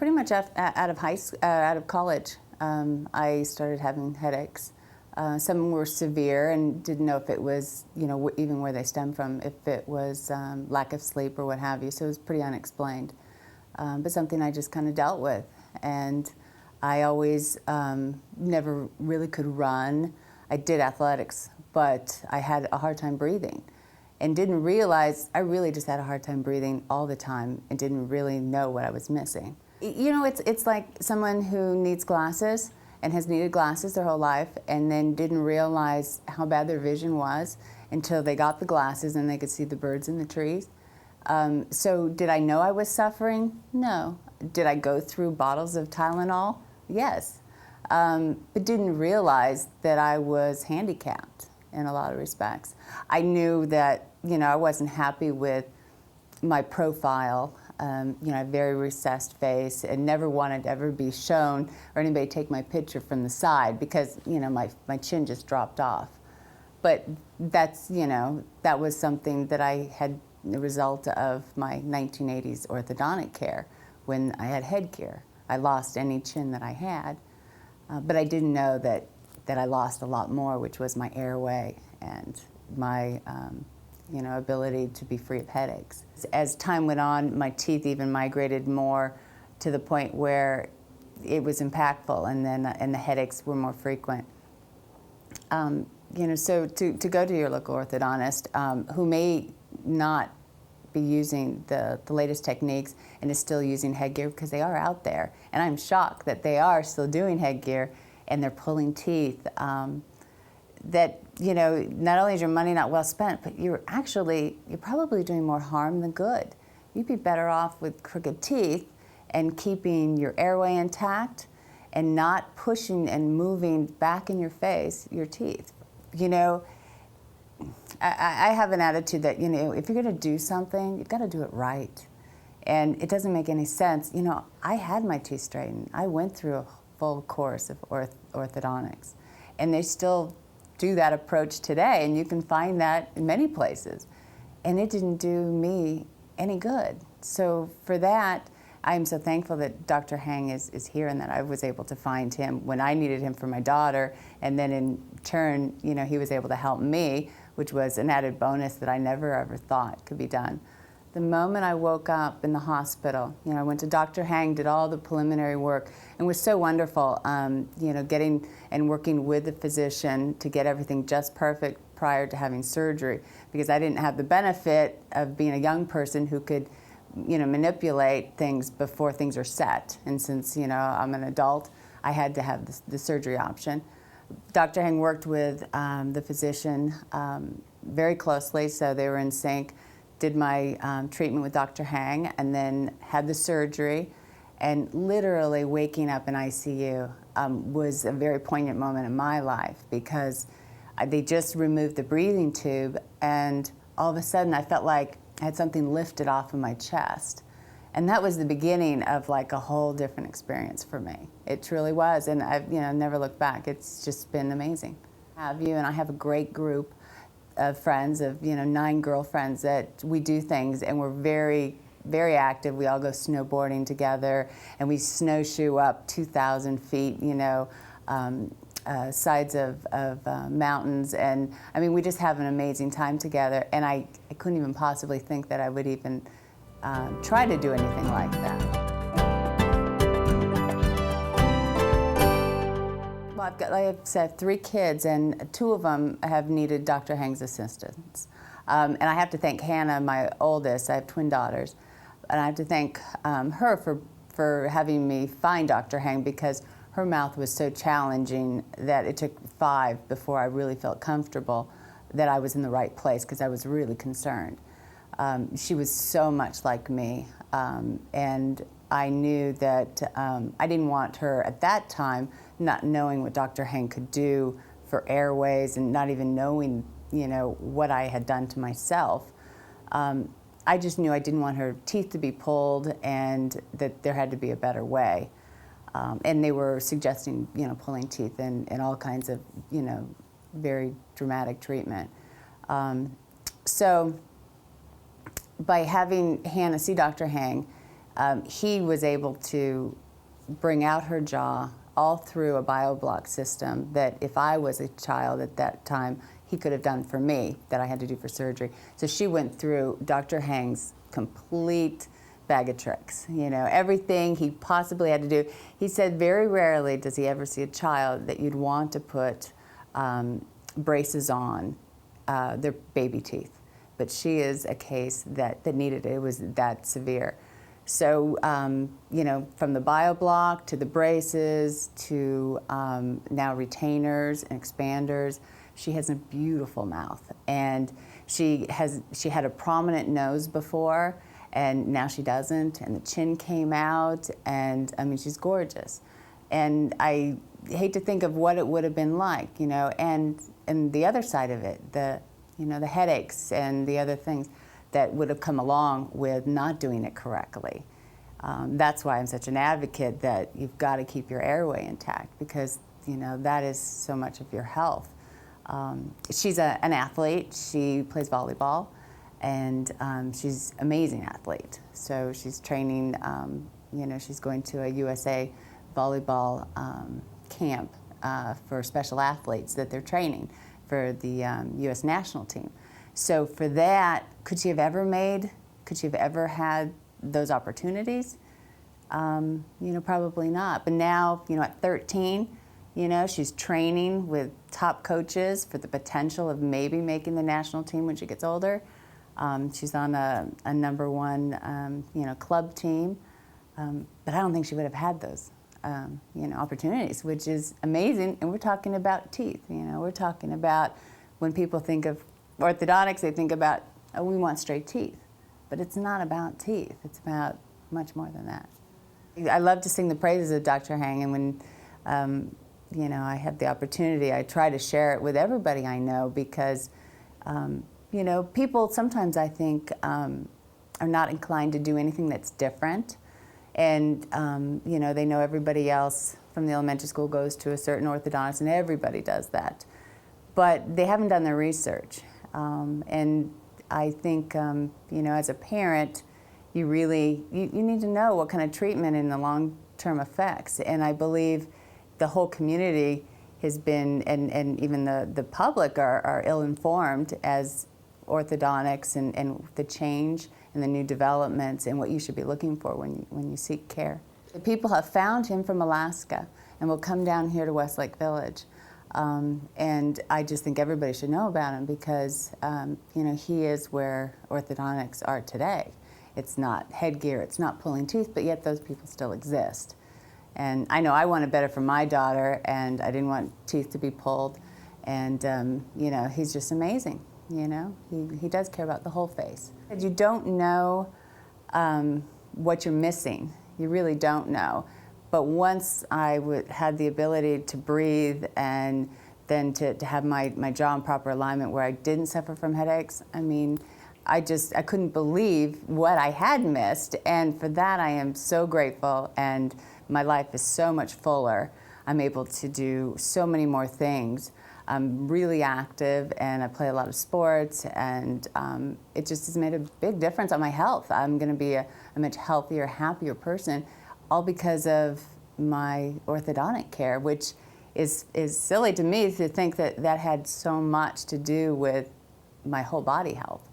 pretty much out of college, I started having headaches. Some were severe and didn't know if it was, even where they stem from, if it was lack of sleep or what have you. So it was pretty unexplained, but something I just kind of dealt with. And I always never really could run. I did athletics, but I had a hard time breathing and didn't realize I really just had a hard time breathing all the time and didn't really know what I was missing. It's like someone who needs glasses and has needed glasses their whole life and then didn't realize how bad their vision was until they got the glasses and they could see the birds in the trees. So did I know I was suffering? No. Did I go through bottles of Tylenol? Yes. But didn't realize that I was handicapped in a lot of respects. I knew that, I wasn't happy with my profile. A very recessed face and never wanted to ever be shown or anybody take my picture from the side because, my chin just dropped off. But that's, that was something that I had the result of my 1980s orthodontic care when I had headgear. I lost any chin that I had, but I didn't know that I lost a lot more, which was my airway and my ability to be free of headaches. As time went on, my teeth even migrated more to the point where it was impactful, and the headaches were more frequent. So to go to your local orthodontist who may not be using the latest techniques and is still using headgear, because they are out there, and I'm shocked that they are still doing headgear and they're pulling teeth. That not only is your money not well spent, but you're probably doing more harm than good. You'd be better off with crooked teeth and keeping your airway intact and not pushing and moving back in your face your teeth. I have an attitude that, if you're going to do something, you've got to do it right. And it doesn't make any sense. I had my teeth straightened. I went through a full course of orthodontics, and they still do that approach today, and you can find that in many places. And it didn't do me any good. So for that, I am so thankful that Dr. Hang is here and that I was able to find him when I needed him for my daughter, and then in turn, he was able to help me, which was an added bonus that I never ever thought could be done. The moment I woke up in the hospital, I went to Dr. Hang, did all the preliminary work, and was so wonderful, getting and working with the physician to get everything just perfect prior to having surgery, because I didn't have the benefit of being a young person who could, manipulate things before things are set. And since, I'm an adult, I had to have the surgery option. Dr. Hang worked with the physician very closely, so they were in sync. Did my treatment with Dr. Hang, and then had the surgery, and literally waking up in ICU was a very poignant moment in my life, because they just removed the breathing tube, and all of a sudden I felt like I had something lifted off of my chest. And that was the beginning of like a whole different experience for me. It truly was, and I've never looked back. It's just been amazing. I have a great group of friends, of 9 girlfriends, that we do things, and we're very, very active. We all go snowboarding together, and we snowshoe up 2,000 feet, sides of mountains, and we just have an amazing time together. And I couldn't even possibly think that I would even try to do anything like that. Well, I have 3 kids, and 2 of them have needed Dr. Hang's assistance. And I have to thank Hannah, my oldest. I have twin daughters. And I have to thank her for having me find Dr. Hang, because her mouth was so challenging that it took 5 before I really felt comfortable that I was in the right place, because I was really concerned. She was so much like me, and I knew that I didn't want her at that time, not knowing what Dr. Hang could do for airways and not even knowing, what I had done to myself. I just knew I didn't want her teeth to be pulled, and that there had to be a better way. And they were suggesting, pulling teeth and all kinds of, very dramatic treatment. So by having Hannah see Dr. Hang, he was able to bring out her jaw all through a BioBlock system that if I was a child at that time, he could have done for me that I had to do for surgery. So she went through Dr. Heng's complete bag of tricks, you know, everything he possibly had to do. He said very rarely does he ever see a child that you'd want to put braces on their baby teeth. But she is a case that needed it. It was that severe. So, you know, from the BioBlock to the braces to now retainers and expanders, she has a beautiful mouth. And she had a prominent nose before, and now she doesn't, and the chin came out, and I mean, she's gorgeous. And I hate to think of what it would have been like, you know, and the other side of it, you know, the headaches and the other things that would have come along with not doing it correctly. That's why I'm such an advocate that you've got to keep your airway intact, because, you know, that is so much of your health. She's an athlete. She plays volleyball, and she's an amazing athlete. So she's training, you know, she's going to a USA volleyball camp for special athletes that they're training for the U.S. national team. So for that, could she have ever had those opportunities? You know, probably not. But now, you know, at 13, you know, she's training with top coaches for the potential of maybe making the national team when she gets older. She's on a #1, you know, club team. But I don't think she would have had those, you know, opportunities, which is amazing. And we're talking about teeth. You know, we're talking about when people think of orthodontics, they think about, oh, we want straight teeth. But it's not about teeth. It's about much more than that. I love to sing the praises of Dr. Heng, and when you know, I have the opportunity, I try to share it with everybody I know, because you know, people sometimes, I think, are not inclined to do anything that's different. And you know, they know everybody else from the elementary school goes to a certain orthodontist, and everybody does that. But they haven't done their research. And I think, you know, as a parent, you really, you need to know what kind of treatment and the long-term effects. And I believe the whole community has been, and even the public are ill-informed as orthodontics and the change and the new developments and what you should be looking for when you seek care. People have found him from Alaska and will come down here to Westlake Village. And I just think everybody should know about him, because you know, he is where orthodontics are today. It's not headgear, it's not pulling teeth, but yet those people still exist. And I know I wanted better for my daughter, and I didn't want teeth to be pulled. And you know, he's just amazing. You know, he does care about the whole face. You don't know what you're missing. You really don't know. But once I had the ability to breathe, and then to have my jaw in proper alignment where I didn't suffer from headaches, I mean, I couldn't believe what I had missed. And for that, I am so grateful, and my life is so much fuller. I'm able to do so many more things. I'm really active, and I play a lot of sports, and it just has made a big difference on my health. I'm going to be a much healthier, happier person, all because of my orthodontic care, which is silly to me to think that that had so much to do with my whole body health.